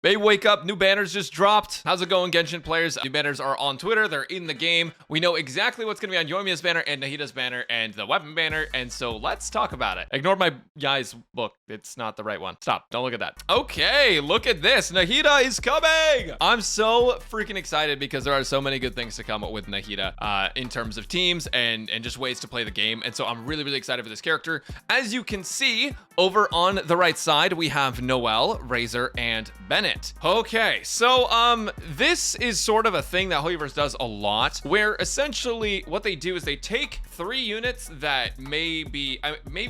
Babe, wake up. New banners just dropped. How's it going, Genshin players? New banners are on Twitter. They're in the game. We know exactly what's going to be on Yoimiya's banner and Nahida's banner and the weapon banner. And so let's talk about it. Ignore my guy's book. It's not the right one. Stop. Don't look at that. Okay, look at this. Nahida is coming. I'm so freaking excited because there are so many good things to come with Nahida in terms of teams and just ways to play the game. And so I'm really, really excited for this character. As you can see over on the right side, we have Noelle, Razor, and Bennett. Okay, so this is sort of a thing that Hoyoverse does a lot, where essentially what they do is they take 3 units that may be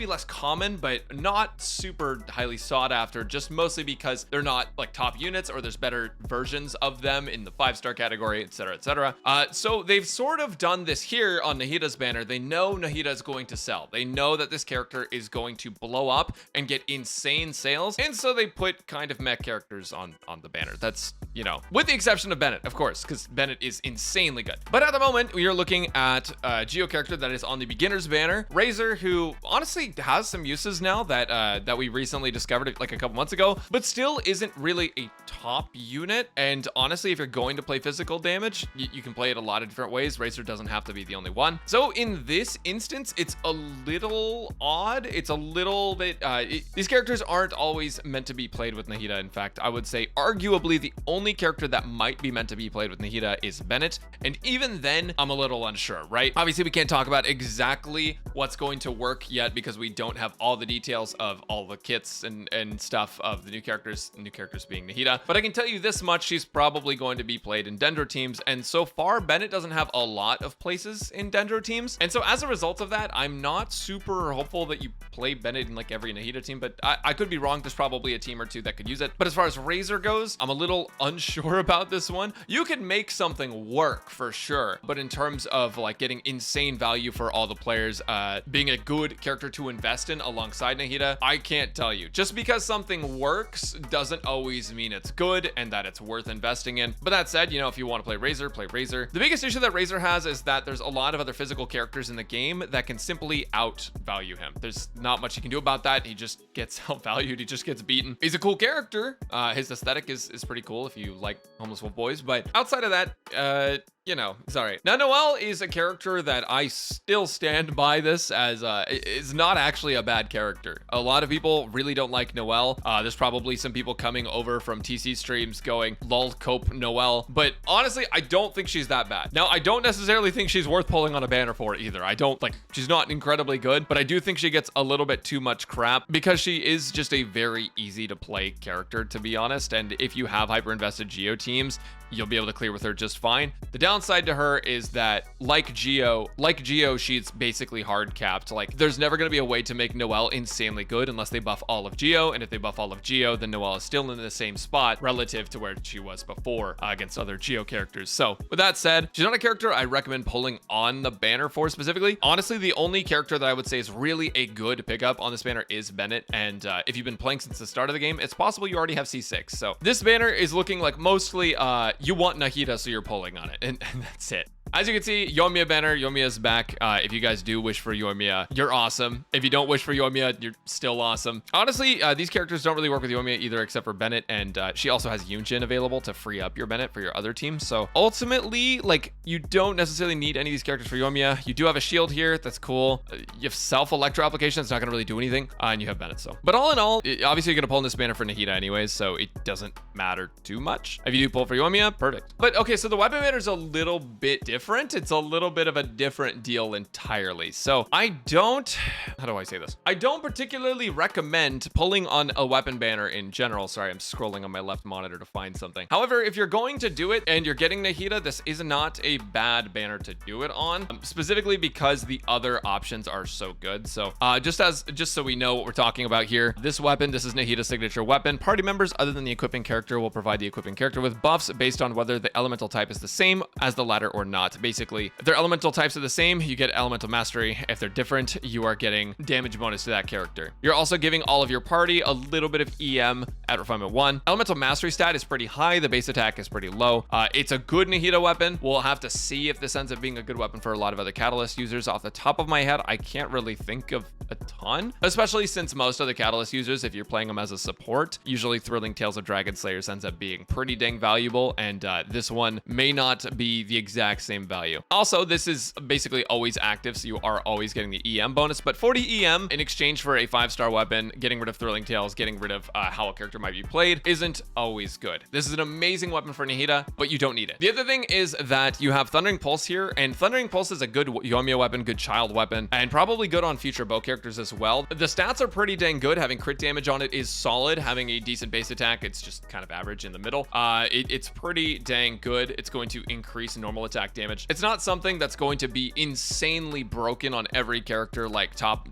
less common, but not super highly sought after, just mostly because they're not like top units or there's better versions of them in the 5-star category, etc., etc. So they've sort of done this here on Nahida's banner. They know Nahida is going to sell. They know that this character is going to blow up and get insane sales, and so they put kind of mech characters on the banner. That's, you know, with the exception of Bennett, of course, because Bennett is insanely good. But at the moment, we are looking at a Geo character that is on the beginner's banner, Razor, who honestly has some uses now that we recently discovered like a couple months ago, but still isn't really a top unit. And honestly, if you're going to play physical damage, you can play it a lot of different ways. Razor doesn't have to be the only one. So in this instance, it's a little odd. It's a little bit, these characters aren't always meant to be played with Nahida. In fact, I would say arguably the only character that might be meant to be played with Nahida is Bennett. And even then, I'm a little unsure, right? Obviously, we can't talk about exactly what's going to work yet because we don't have all the details of all the kits and stuff of the new characters being Nahida. But I can tell you this much, she's probably going to be played in Dendro teams. And so far, Bennett doesn't have a lot of places in Dendro teams. And so as a result of that, I'm not super hopeful that you play Bennett in like every Nahida team, but I could be wrong. There's probably a team or two that could use it. But as far as Razor goes, I'm a little unsure about this one. You can make something work for sure, but in terms of like getting insane value for all the players, being a good character to invest in alongside Nahida, I can't tell you. Just because something works doesn't always mean it's good and that it's worth investing in. But that said, you know, if you want to play Razor, play Razor. The biggest issue that Razor has is that there's a lot of other physical characters in the game that can simply outvalue him. There's not much you can do about that. He just gets outvalued. He just gets beaten. He's a cool character. His aesthetic is pretty cool if you like homeless wolf boys, but outside of that, you know, sorry. Now, Noelle is a character that I still stand by this as is not actually a bad character. A lot of people really don't like Noelle. There's probably some people coming over from TC streams going, lol, cope Noelle. But honestly, I don't think she's that bad. Now, I don't necessarily think she's worth pulling on a banner for either. I don't like, she's not incredibly good, but I do think she gets a little bit too much crap because she is just a very easy to play character, to be honest. And if you have hyper invested Geo teams, you'll be able to clear with her just fine. The downside to her is that like Geo, she's basically hard capped. Like there's never going to be a way to make Noelle insanely good unless they buff all of Geo. And if they buff all of Geo, then Noelle is still in the same spot relative to where she was before against other Geo characters. So with that said, she's not a character I recommend pulling on the banner for specifically. Honestly, the only character that I would say is really a good pickup on this banner is Bennett. And if you've been playing since the start of the game, it's possible you already have C6. So this banner is looking like mostly you want Nahida, so you're pulling on it, and that's it. As you can see, Yoimiya banner, Yoimiya's back. If you guys do wish for Yoimiya, you're awesome. If you don't wish for Yoimiya, you're still awesome. Honestly, these characters don't really work with Yoimiya either, except for Bennett, and she also has Yunjin available to free up your Bennett for your other team. So ultimately, like, you don't necessarily need any of these characters for Yoimiya. You do have a shield here. That's cool. You have self-electro application. It's not going to really do anything, and you have Bennett. So, but all in all, obviously you're going to pull in this banner for Nahida anyways, so it doesn't matter too much. If you do pull for Yoimiya, perfect. But okay, so the weapon banner is a little bit different. It's a little bit of a different deal entirely. So I don't, how do I say this? I don't particularly recommend pulling on a weapon banner in general. Sorry, I'm scrolling on my left monitor to find something. However, if you're going to do it and you're getting Nahida, this is not a bad banner to do it on, specifically because the other options are so good. So just so we know what we're talking about here, this weapon, this is Nahida's signature weapon. Party members other than the equipping character will provide the equipping character with buffs based on whether the elemental type is the same as the latter or not. basically, if their elemental types are the same, you get elemental mastery. If they're different, you are getting damage bonus to that character. You're also giving all of your party a little bit of EM at refinement 1. Elemental mastery stat is pretty high. The base attack is pretty low. It's a good Nahida weapon. We'll have to see if this ends up being a good weapon for a lot of other Catalyst users. Off the top of my head, I can't really think of a ton, especially since most of the Catalyst users, if you're playing them as a support, usually Thrilling Tales of Dragon Slayers ends up being pretty dang valuable, and this one may not be the exact same value. Also, this is basically always active, so you are always getting the EM bonus, but 40 EM in exchange for a 5-star weapon, getting rid of Thrilling Tales, getting rid of how a character might be played, isn't always good. This is an amazing weapon for Nahida, but you don't need it. The other thing is that you have Thundering Pulse here, and Thundering Pulse is a good Yoimiya weapon, good child weapon, and probably good on future bow characters as well. The stats are pretty dang good. Having crit damage on it is solid. Having a decent base attack, it's just kind of average in the middle. It's pretty dang good. It's going to increase normal attack damage. It's not something that's going to be insanely broken on every character, like top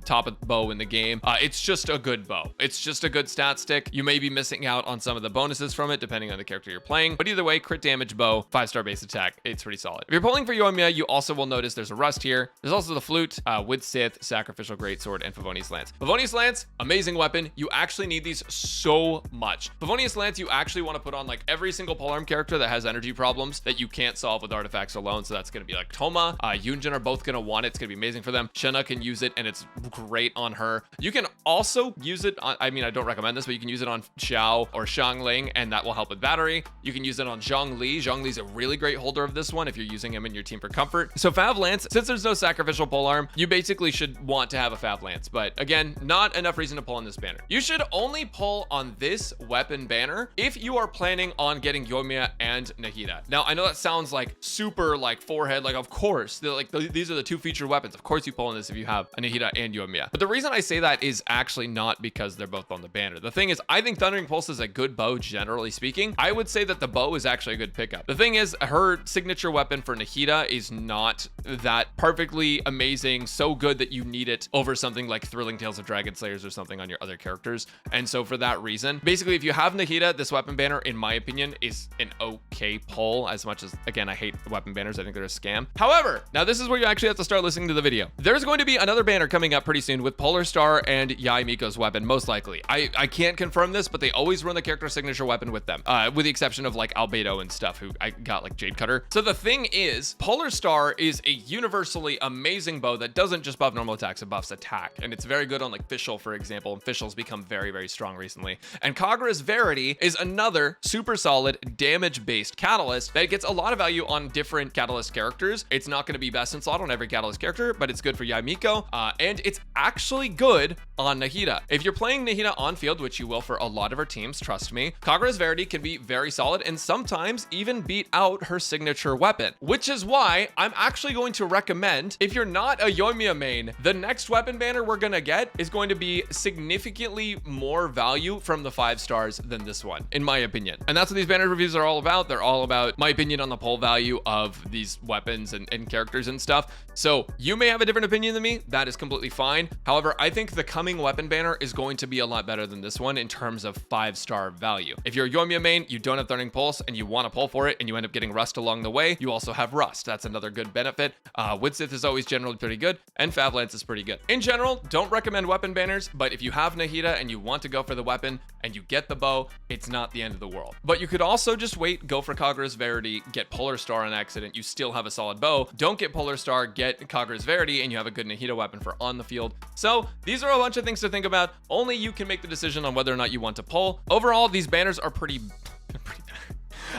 bow in the game. It's just a good bow. It's just a good stat stick. You may be missing out on some of the bonuses from it depending on the character you're playing, but either way, crit damage bow, 5-star base attack, it's pretty solid. If you're pulling for Yoimiya, you also will notice there's a rust here. There's also the flute, with Sith, sacrificial greatsword, and Favonius Lance. Favonius Lance, amazing weapon. You actually need these so much. Favonius Lance, you actually want to put on like every single polearm character that has energy problems that you can't solve with artifacts alone. So that's going to be like Toma, Yunjin are both going to want it. It's going to be amazing for them. Shenna can use it, and it's great on her. You can also use it on, I mean, I don't recommend this, but you can use it on Xiao or Xiangling, and that will help with battery. You can use it on Zhongli. Zhongli's a really great holder of this one if you're using him in your team for comfort. So Fav Lance, since there's no sacrificial polearm, you basically should want to have a Fav Lance, but again, not enough reason to pull on this banner. You should only pull on this weapon banner if you are planning on getting Yoimiya and Nahida. Now, I know that sounds like super like forehead, like of course, these are the two featured weapons. Of course you pull on this if you have a Nahida and Yoimiya. But the reason I say that is actually not because they're both on the banner. The thing is, I think Thundering Pulse is a good bow, generally speaking. I would say that the bow is actually a good pickup. The thing is, her signature weapon for Nahida is not that perfectly amazing, so good that you need it over something like Thrilling Tales of Dragon Slayers or something on your other characters. And so for that reason, basically, if you have Nahida, this weapon banner, in my opinion, is an okay pull, as much as, again, I hate weapon banners. I think they're a scam. However, now this is where you actually have to start listening to the video. There's going to be another banner coming up pretty soon with Polar Star and Yoimiya's weapon, most likely. I can't confirm this, but they always run the character signature weapon with them, with the exception of like Albedo and stuff, who I got like Jade Cutter. So the thing is, Polar Star is a universally amazing bow that doesn't just buff normal attacks, it buffs attack. And it's very good on like Fischl, for example. And Fischl's become very, very strong recently. And Kagura's Verity is another super solid damage-based catalyst that gets a lot of value on different catalyst characters. It's not going to be best in slot on every catalyst character, but it's good for Yoimiya, and it's actually good on Nahida. If you're playing Nahida on field, which you will for a lot of her teams, trust me, Kagura's Verity can be very solid and sometimes even beat out her signature weapon, which is why I'm actually going to recommend, if you're not a Yoimiya main, the next weapon banner we're going to get is going to be significantly more value from the 5 stars than this one, in my opinion. And that's what these banner reviews are all about. They're all about my opinion on the pull value of these weapons and characters and stuff. So you may have a different opinion than me. That is completely fine. However, I think the coming weapon banner is going to be a lot better than this one in terms of 5-star value. If you're a Yoimiya main, you don't have Thundering Pulse and you want to pull for it and you end up getting Rust along the way, you also have Rust. That's another good benefit. Widsith is always generally pretty good, and Fav Lance is pretty good. In general, don't recommend weapon banners, but if you have Nahida and you want to go for the weapon and you get the bow, it's not the end of the world. But you could also just wait, go for Kagura's Verity, get Polar Star on accident, you still have a solid bow. Don't get Polar Star, get Kagura's Verity, and you have a good Nahida weapon for on the field. So these are a bunch of things to think about. Only you can make the decision on whether or not you want to pull. Overall, these banners are pretty bad.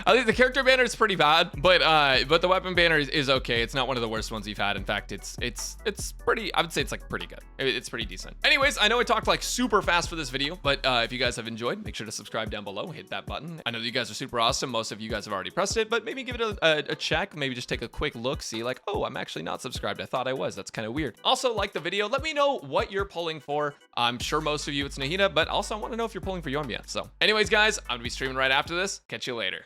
I think the character banner is pretty bad, but the weapon banner is okay. It's not one of the worst ones you've had. In fact, it's pretty, I would say it's like pretty good. It's pretty decent. Anyways, I know I talked like super fast for this video, but if you guys have enjoyed, make sure to subscribe down below, hit that button. I know that you guys are super awesome. Most of you guys have already pressed it, but maybe give it a check. Maybe just take a quick look, see like, oh, I'm actually not subscribed. I thought I was. That's kind of weird. Also, like the video. Let me know what you're pulling for. I'm sure most of you it's Nahida, but also I want to know if you're pulling for Yoimiya. So anyways, guys, I'm gonna be streaming right after this. Catch you later.